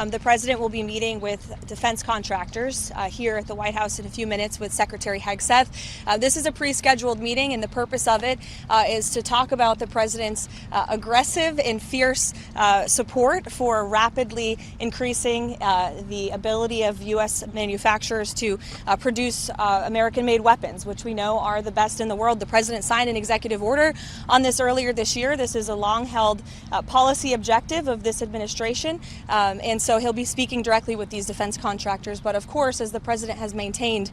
The president will be meeting with defense contractors here at the White House in a few minutes with Secretary Hegseth. This is a pre-scheduled meeting, and the purpose of it is to talk about the president's aggressive and fierce support for rapidly increasing the ability of U.S. manufacturers to produce American-made weapons, which we know are the best in the world. The president signed an executive order on this earlier this year. This is a long-held policy objective of this administration, and so he'll be speaking directly with these defense contractors. But of course, as the president has maintained,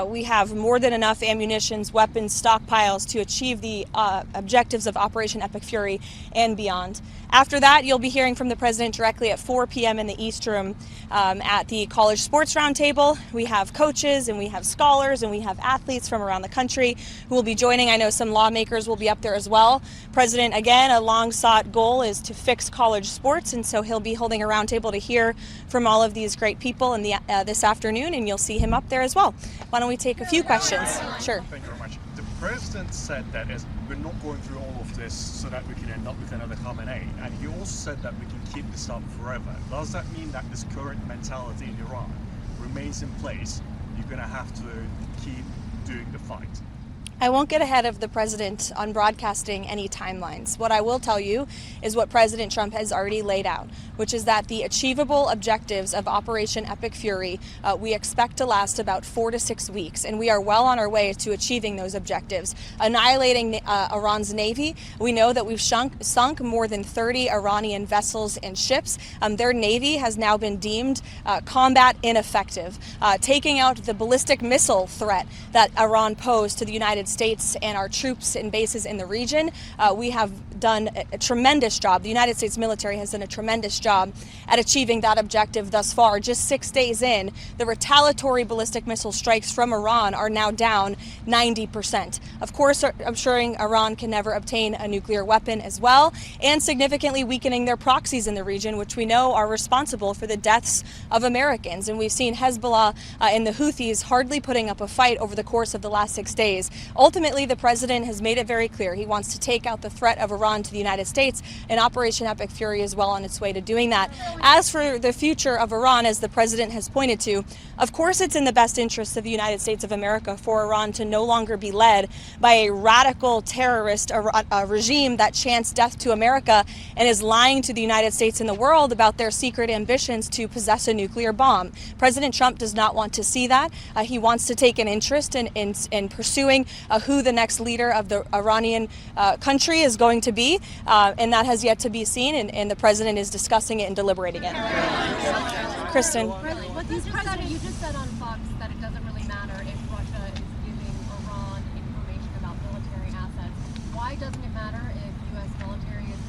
we have more than enough ammunition, weapons, stockpiles to achieve the objectives of Operation Epic Fury and beyond. After that, you'll be hearing from the president directly at 4 p.m. in the East Room at the College Sports Roundtable. We have coaches and we have scholars and we have athletes from around the country who will be joining. I know some lawmakers will be up there as well. President, again, a long-sought goal is to fix college sports, and so he'll be holding a roundtable to hear from all of these great people in this afternoon, and you'll see him up there as well. Why don't we take a few questions? Sure. Thank you very much. The president said that we're not going through all of this so that we can end up with another Khamenei, and he also said that we can keep this up forever. Does that mean that this current mentality in Iran remains in place? You're going to have to keep doing the fight? I won't get ahead of the president on broadcasting any timelines. What I will tell you is what President Trump has already laid out, which is that the achievable objectives of Operation Epic Fury we expect to last about 4 to 6 weeks, and we are well on our way to achieving those objectives. Annihilating Iran's navy, we know that we've sunk more than 30 Iranian vessels and ships. Their navy has now been deemed combat ineffective. Taking out the ballistic missile threat that Iran posed to the United States and our troops and bases in the region, we have done a tremendous job. The United States military has done a tremendous job at achieving that objective thus far. Just 6 days in, the retaliatory ballistic missile strikes from Iran are now down 90%. Of course, ensuring Iran can never obtain a nuclear weapon as well, and significantly weakening their proxies in the region, which we know are responsible for the deaths of Americans. And we've seen Hezbollah and the Houthis hardly putting up a fight over the course of the last 6 days. Ultimately, the president has made it very clear he wants to take out the threat of Iran to the United States, and Operation Epic Fury is well on its way to doing that. As for the future of Iran, as the president has pointed to, of course it's in the best interest of the United States of America for Iran to no longer be led by a radical terrorist regime that chants death to America and is lying to the United States and the world about their secret ambitions to possess a nuclear bomb. President Trump does not want to see that. He wants to take an interest in pursuing who the next leader of the Iranian country is going to be, and that has yet to be seen, and the president is discussing it and deliberating it. Kristen. What you just said on Fox that it doesn't really matter if Russia is giving Iran information about military assets. Why doesn't it matter if U.S. military is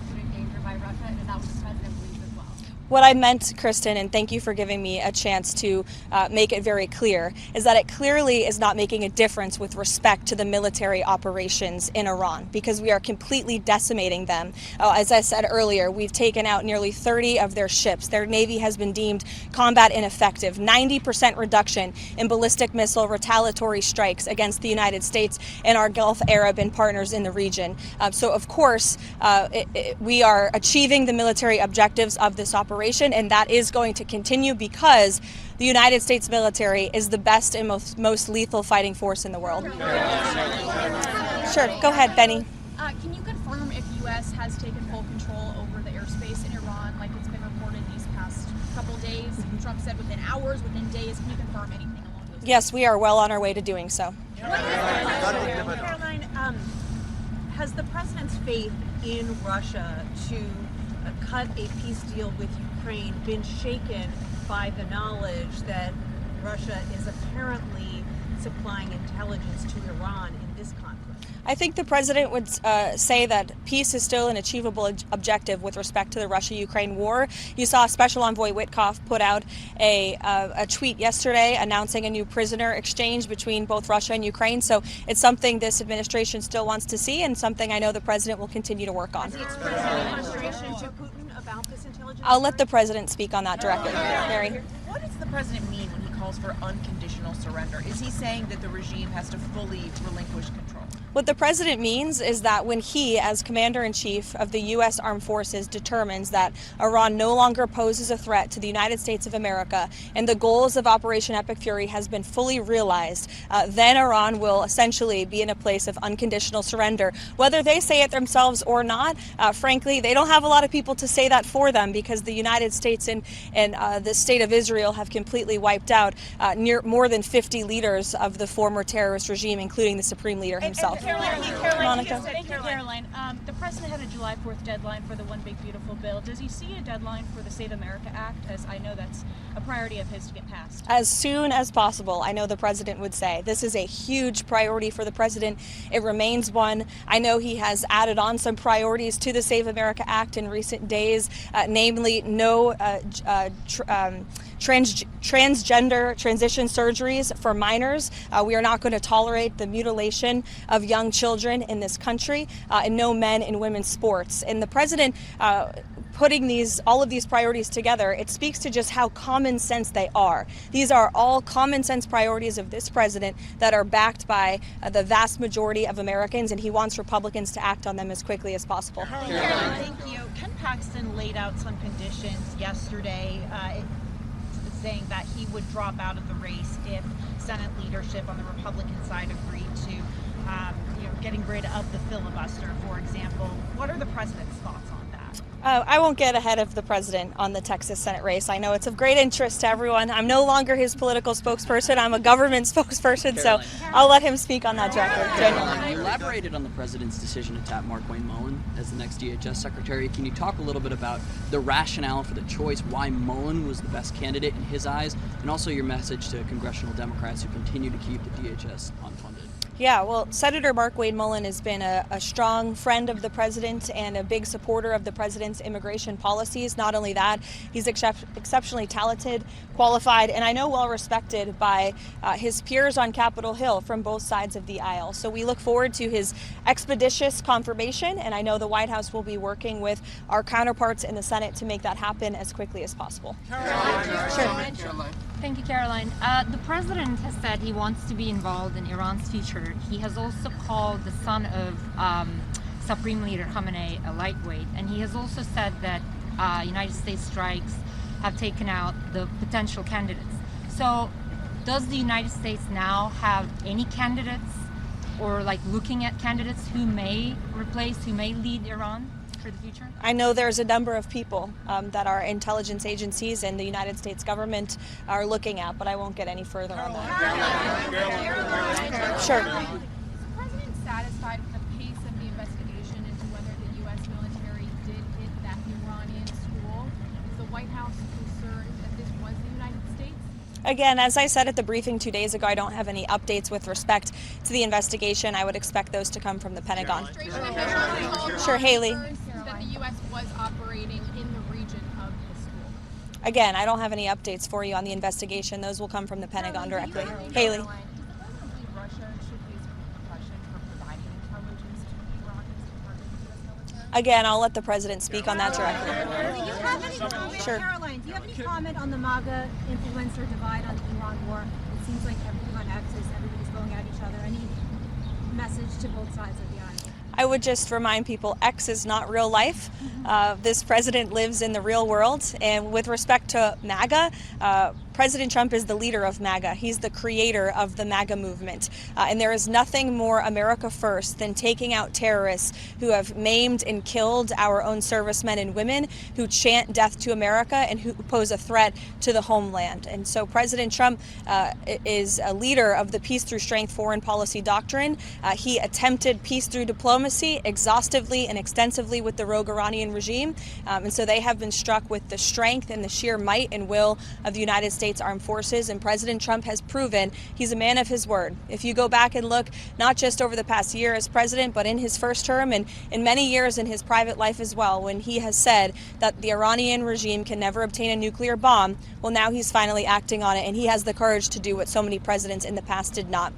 put in danger by Russia, and is that what the president believes as well? What I meant, Kristen, and thank you for giving me a chance to make it very clear, is that it clearly is not making a difference with respect to the military operations in Iran, because we are completely decimating them. As I said earlier, we've taken out nearly 30 of their ships. Their navy has been deemed combat ineffective. 90% reduction in ballistic missile retaliatory strikes against the United States and our Gulf Arab and partners in the region. So, of course, we are achieving the military objectives of this operation, and that is going to continue because the United States military is the best and most lethal fighting force in the world. Sure, go ahead, Benny. Can you confirm if U.S. has taken full control over the airspace in Iran, like it's been reported these past couple days? Trump said within hours, within days. Can you confirm anything along those lines? Yes, we are well on our way to doing so. Caroline, has the president's faith in Russia to cut a peace deal with Ukraine been shaken by the knowledge that Russia is apparently supplying intelligence to Iran in this conflict? I think the president would say that peace is still an achievable objective with respect to the Russia-Ukraine war. You saw Special Envoy Witkoff put out a tweet yesterday announcing a new prisoner exchange between both Russia and Ukraine. So it's something this administration still wants to see, and something I know the president will continue to work on. Has he expressed any frustration to Putin about this intelligence? I'll let the president speak on that directly. Mary. What does the president mean when he calls for unconditional surrender? Is he saying that the regime has to fully relinquish control? What the president means is that when he, as commander-in-chief of the U.S. Armed Forces, determines that Iran no longer poses a threat to the United States of America and the goals of Operation Epic Fury has been fully realized, then Iran will essentially be in a place of unconditional surrender. Whether they say it themselves or not, frankly, they don't have a lot of people to say that for them, because the United States and the state of Israel have completely wiped out more than 50 leaders of the former terrorist regime, including the supreme leader himself. Monica. Thank you, Caroline. The president had a July 4th deadline for the One Big Beautiful Bill. Does he see a deadline for the Save America Act? As I know that's a priority of his to get passed. As soon as possible, I know the president would say. This is a huge priority for the president. It remains one. I know he has added on some priorities to the Save America Act in recent days, namely no transgender transition surgeries for minors. We are not going to tolerate the mutilation of young children in this country, and no men in women's sports. And the president putting all of these priorities together, it speaks to just how common sense they are. These are all common sense priorities of this president that are backed by the vast majority of Americans, and he wants Republicans to act on them as quickly as possible. Thank you. Ken Paxton laid out some conditions yesterday, saying that he would drop out of the race if Senate leadership on the Republican side agreed to getting rid of the filibuster, for example. What are the president's thoughts on that? I won't get ahead of the president on the Texas Senate race. I know it's of great interest to everyone. I'm no longer his political spokesperson. I'm a government spokesperson, so I'll let him speak on that directly. You elaborated on the president's decision to tap Markwayne Mullin as the next DHS secretary. Can you talk a little bit about the rationale for the choice, why Mullin was the best candidate in his eyes, and also your message to congressional Democrats who continue to keep the DHS unfunded? Yeah, well, Senator Markwayne Mullin has been a strong friend of the president and a big supporter of the president's immigration policies. Not only that, he's exceptionally talented, qualified, and I know well respected by his peers on Capitol Hill from both sides of the aisle. So we look forward to his expeditious confirmation, and I know the White House will be working with our counterparts in the Senate to make that happen as quickly as possible. Caroline. Thank you, Caroline. The president has said he wants to be involved in Iran's future. He has also called the son of Supreme Leader Khamenei a lightweight, and he has also said that United States strikes have taken out the potential candidates. So does the United States now have any candidates, or looking at candidates who may replace, who may lead Iran for the future? I know there's a number of people that our intelligence agencies and the United States government are looking at, but I won't get any further on that. Sure. Is the president satisfied with the pace of the investigation into whether the U.S. military did hit that Iranian school? Is the White House concerned that this was the United States? Again, as I said at the briefing 2 days ago, I don't have any updates with respect to the investigation. I would expect those to come from the Pentagon. Sure, Haley. That the U.S. was operating in the region of the school. Again, I don't have any updates for you on the investigation. Those will come from the Pentagon directly. Haley. Russia should face repercussion for providing intelligence to Iran as part of the U.S. military? Again, I'll let the president speak on that directly. Do you have any comment, Sure. Caroline, do you have any comment on the MAGA influencer divide on the Iran war? It seems like everything on X is everybody's going at each other. Any message to both sides of the aisle? I would just remind people, X is not real life. This president lives in the real world. And with respect to MAGA, President Trump is the leader of MAGA. He's the creator of the MAGA movement. And there is nothing more America first than taking out terrorists who have maimed and killed our own servicemen and women, who chant death to America and who pose a threat to the homeland. And so President Trump is a leader of the peace through strength foreign policy doctrine. He attempted peace through diplomacy exhaustively and extensively with the rogue Iranian regime. And so they have been struck with the strength and the sheer might and will of the United States Armed Forces, and President Trump has proven he's a man of his word. If you go back and look, not just over the past year as president, but in his first term and in many years in his private life as well, when he has said that the Iranian regime can never obtain a nuclear bomb, well, now he's finally acting on it, and he has the courage to do what so many presidents in the past did not.